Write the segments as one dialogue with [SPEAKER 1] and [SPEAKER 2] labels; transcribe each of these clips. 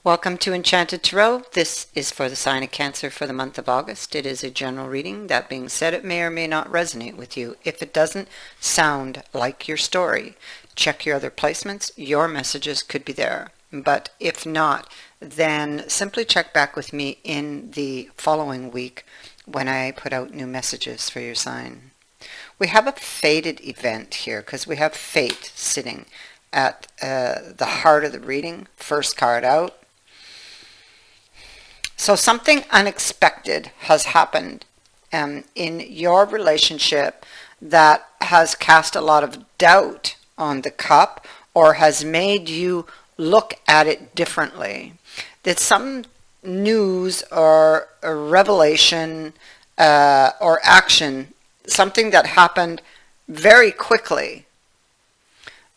[SPEAKER 1] Welcome to Enchanted Tarot. This is for the sign of Cancer for the month of August. It is a general reading. That being said, it may or may not resonate with you. If it doesn't sound like your story, check your other placements. Your messages could be there. But if not, then simply check back with me in the following week when I put out new messages for your sign. We have a fated event here because we have fate sitting at the heart of the reading. First card out. So something unexpected has happened in your relationship that has cast a lot of doubt on the cup or has made you look at it differently. That some news or a revelation or action, something that happened very quickly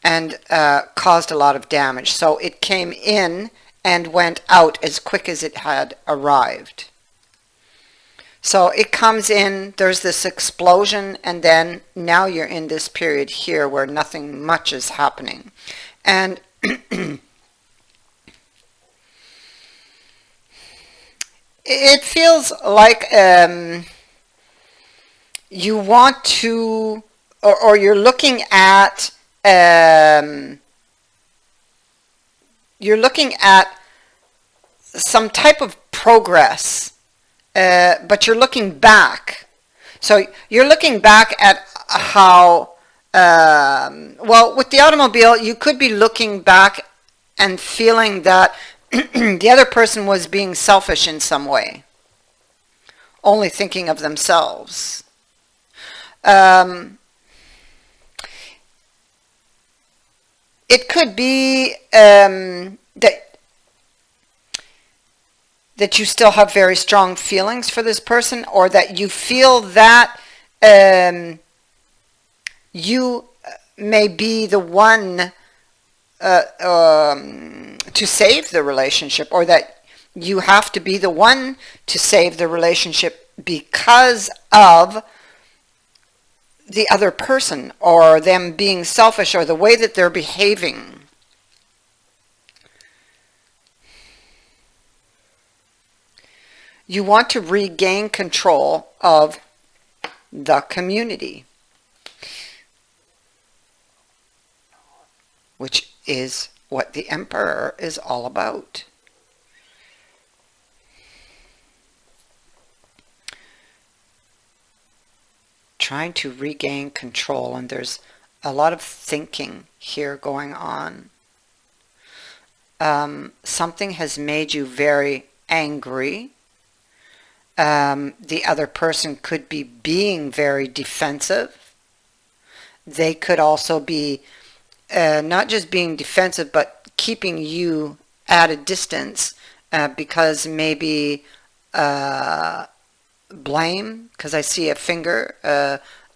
[SPEAKER 1] and caused a lot of damage. So it came in and went out as quick as it had arrived. So it comes in, there's this explosion, and then now you're in this period here where nothing much is happening. And it feels like you want to, or you're looking at some type of progress, but you're looking back. So you're looking back at how, well, with the automobile, you could be looking back and feeling that the other person was being selfish in some way, only thinking of themselves. It could be that you still have very strong feelings for this person, or that you feel that you may be the one to save the relationship, or that you have to be the one to save the relationship because of the other person, or them being selfish, or the way that they're behaving. You want to regain control of the community, which is what the Emperor is all about. Trying to regain control, and there's a lot of thinking here going on. Something has made you very angry. The other person could be being very defensive. They could also be not just being defensive, but keeping you at a distance because maybe blame, because I see a finger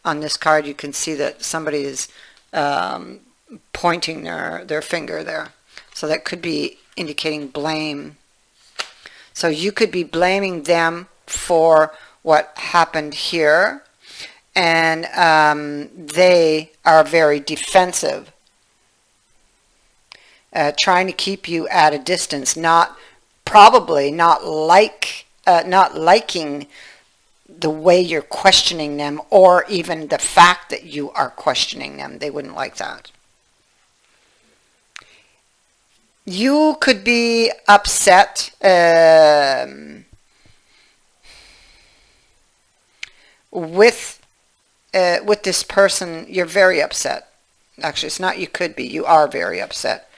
[SPEAKER 1] on this card. You can see that somebody is pointing their finger there. So that could be indicating blame. So you could be blaming them for what happened here, and they are very defensive, trying to keep you at a distance, probably not liking the way you're questioning them, or even the fact that you are questioning them. They wouldn't like that. You could be upset with this person. You're very upset. Actually, it's not you could be. You are very upset.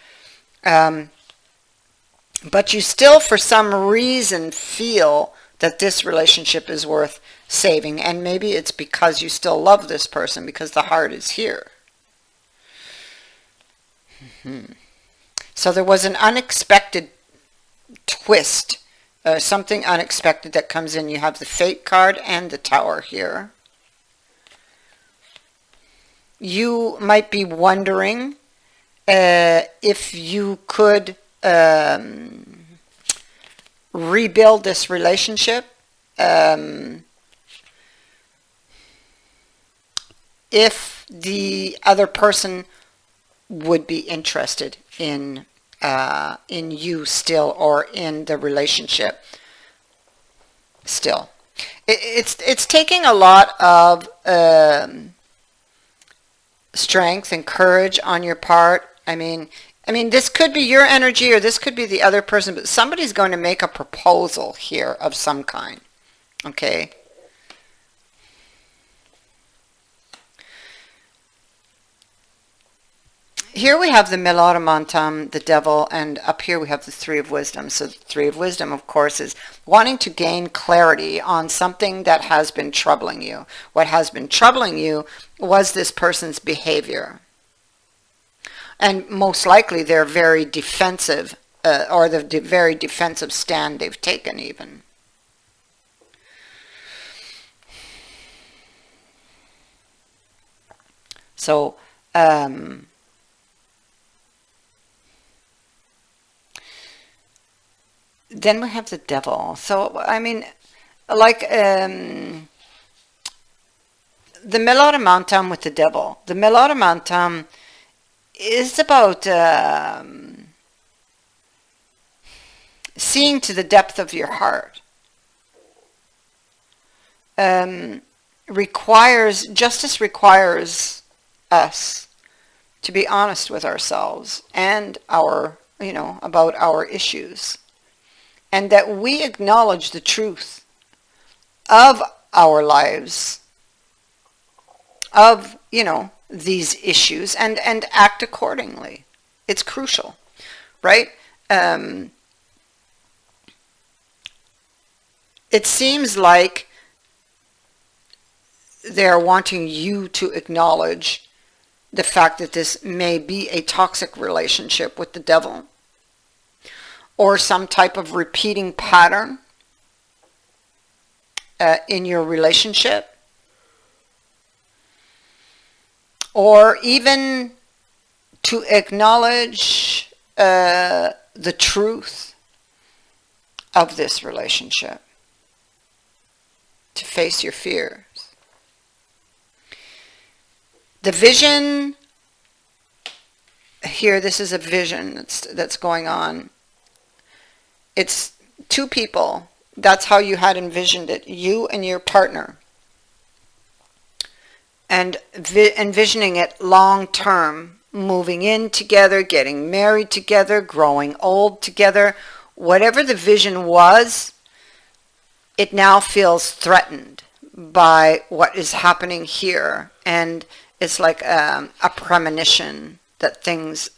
[SPEAKER 1] But you still, for some reason, feel that this relationship is worth saving. And maybe it's because you still love this person, because the heart is here. So there was an unexpected twist. Something unexpected that comes in. You have the Fate card and the Tower here. You might be wondering if you could rebuild this relationship. If the other person would be interested in in you still, or in the relationship still. It's taking a lot of strength and courage on your part. I mean, this could be your energy, or this could be the other person, but somebody's going to make a proposal here of some kind. Okay? Here we have the Melodimantum, the devil, and up here we have the Three of Wisdom. So the Three of Wisdom, of course, is wanting to gain clarity on something that has been troubling you. What has been troubling you was this person's behavior. And most likely they're very defensive, or the very defensive stand they've taken even. So, then we have the devil. So, I mean, like the Melodimantum with the devil. The Melodimantum is about seeing to the depth of your heart. Justice requires us to be honest with ourselves and about our issues, and that we acknowledge the truth of our lives, of these issues, and act accordingly. It's crucial, right? It seems like they're wanting you to acknowledge the fact that this may be a toxic relationship with the devil, or some type of repeating pattern in your relationship, or even to acknowledge the truth of this relationship, to face your fears. The vision here, this is a vision that's going on. It's two people. That's how you had envisioned it, you and your partner. And envisioning it long term, moving in together, getting married together, growing old together. Whatever the vision was, it now feels threatened by what is happening here. And it's like a premonition that things,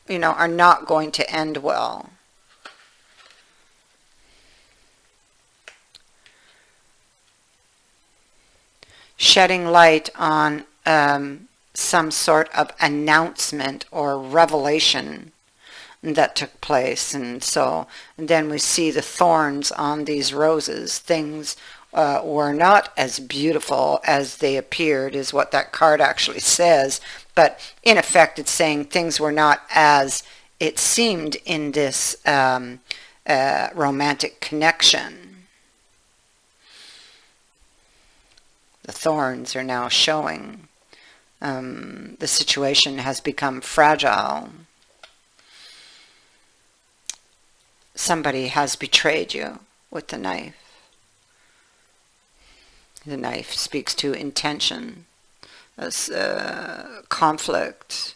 [SPEAKER 1] are not going to end well. Shedding light on some sort of announcement or revelation that took place. And then we see the thorns on these roses. Things were not as beautiful as they appeared, is what that card actually says. But in effect, it's saying things were not as it seemed in this romantic connection. The thorns are now showing. The situation has become fragile. Somebody has betrayed you with the knife. The knife speaks to intention, as conflict,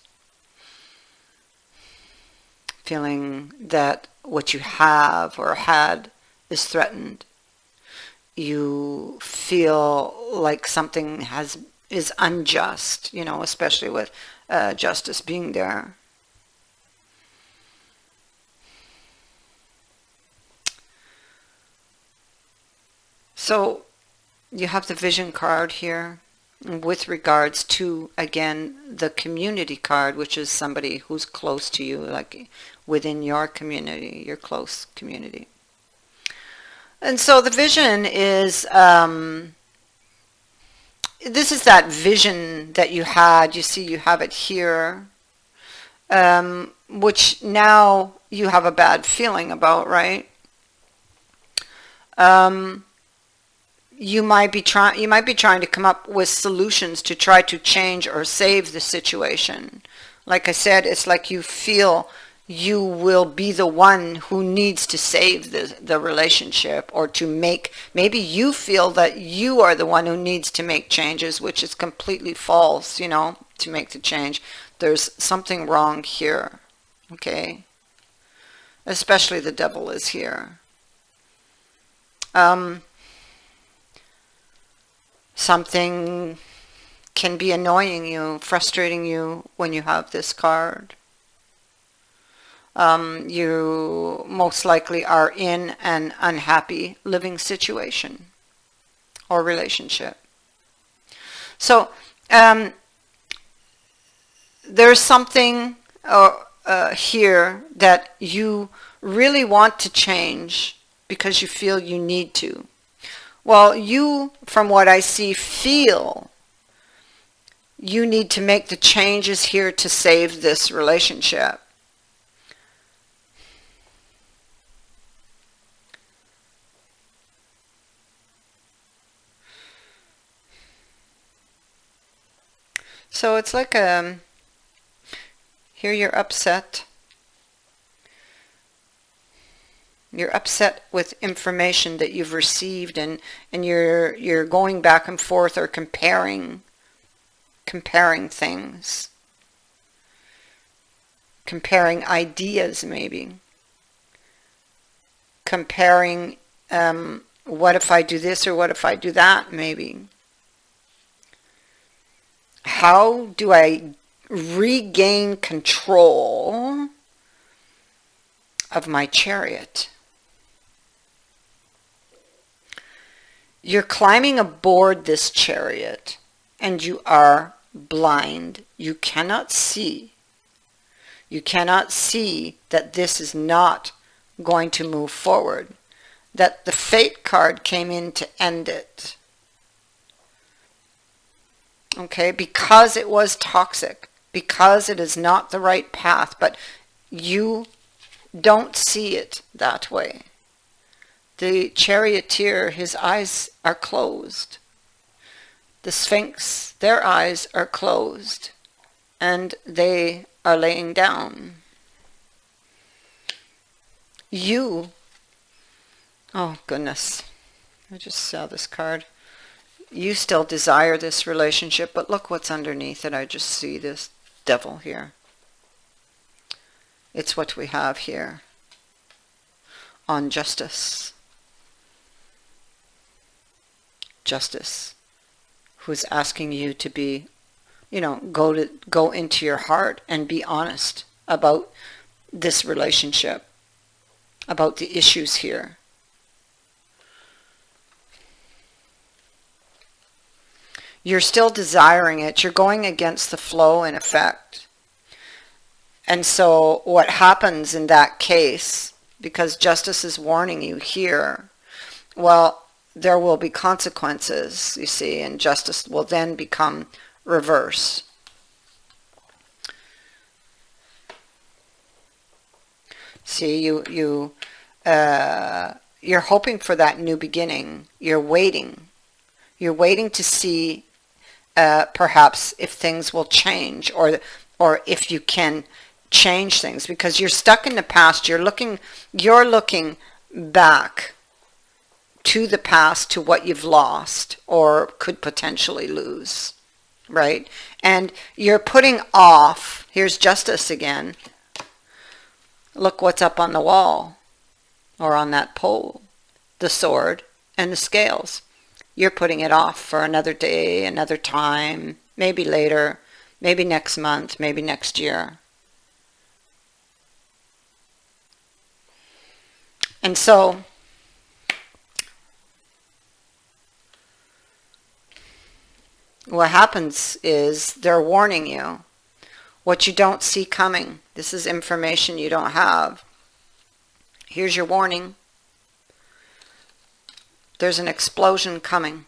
[SPEAKER 1] feeling that what you have or had is threatened. You feel like something is unjust, especially with justice being there. So you have the vision card here with regards to, again, the community card, which is somebody who's close to you, like within your community, your close community. And so the vision is, this is that vision that you had. You see, you have it here, which now you have a bad feeling about, right? You might be trying to come up with solutions to try to change or save the situation. Like I said, it's like you feel you will be the one who needs to save the relationship, or to make, maybe you feel that you are the one who needs to make changes, which is completely false, you know, to make the change. There's something wrong here, okay? Especially the devil is here. Something can be annoying you, frustrating you when you have this card. You most likely are in an unhappy living situation or relationship. So there's something here that you really want to change because you feel you need to. Well, you, from what I see, feel you need to make the changes here to save this relationship. So it's like here you're upset. You're upset with information that you've received, and you're going back and forth, or comparing things. Comparing ideas, maybe. Comparing what if I do this, or what if I do that, maybe. How do I regain control of my chariot? You're climbing aboard this chariot, and you are blind. You cannot see. You cannot see that this is not going to move forward, that the Fate card came in to end it. Okay, because it was toxic, because it is not the right path, but you don't see it that way. The charioteer, his eyes are closed. The Sphinx, their eyes are closed, and they are laying down. You, oh goodness, I just saw this card. You still desire this relationship, but look what's underneath it. I just see this devil here. It's what we have here on justice. Justice, who's asking you to be, go into your heart and be honest about this relationship, about the issues here. You're still desiring it. You're going against the flow, in effect. And so what happens in that case, because justice is warning you here, well, there will be consequences, you see, and justice will then become reverse. See, you're hoping for that new beginning. You're waiting. You're waiting to see perhaps if things will change, or if you can change things, because you're stuck in the past. You're looking back to the past, to what you've lost or could potentially lose, right? And you're putting off. Here's justice again. Look what's up on the wall, or on that pole, the sword and the scales. You're putting it off for another day, another time, maybe later, maybe next month, maybe next year. And so what happens is they're warning you what you don't see coming. This is information you don't have. Here's your warning. There's an explosion coming.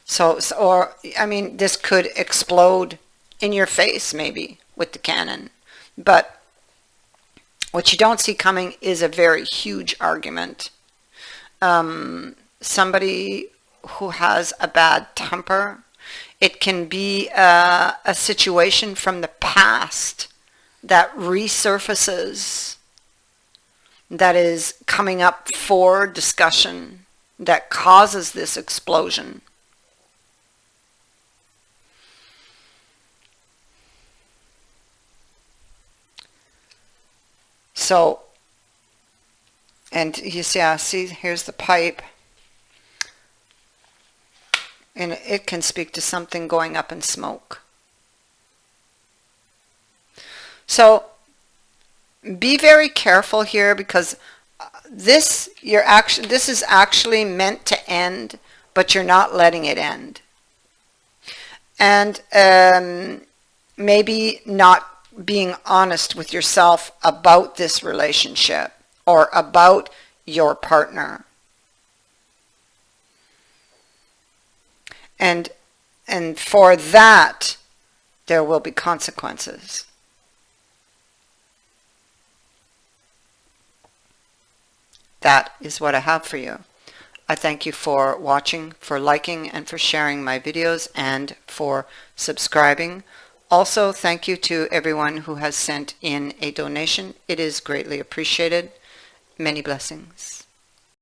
[SPEAKER 1] This could explode in your face, maybe, with the cannon. But what you don't see coming is a very huge argument. Somebody who has a bad temper It can be a situation from the past that resurfaces, that is coming up for discussion, that causes this explosion. So, and you see, here's the pipe. And it can speak to something going up in smoke. So be very careful here, because this is actually meant to end, but you're not letting it end. And maybe not being honest with yourself about this relationship or about your partner. And for that, there will be consequences. That is what I have for you. I thank you for watching, for liking, and for sharing my videos, and for subscribing. Also, thank you to everyone who has sent in a donation. It is greatly appreciated. Many blessings.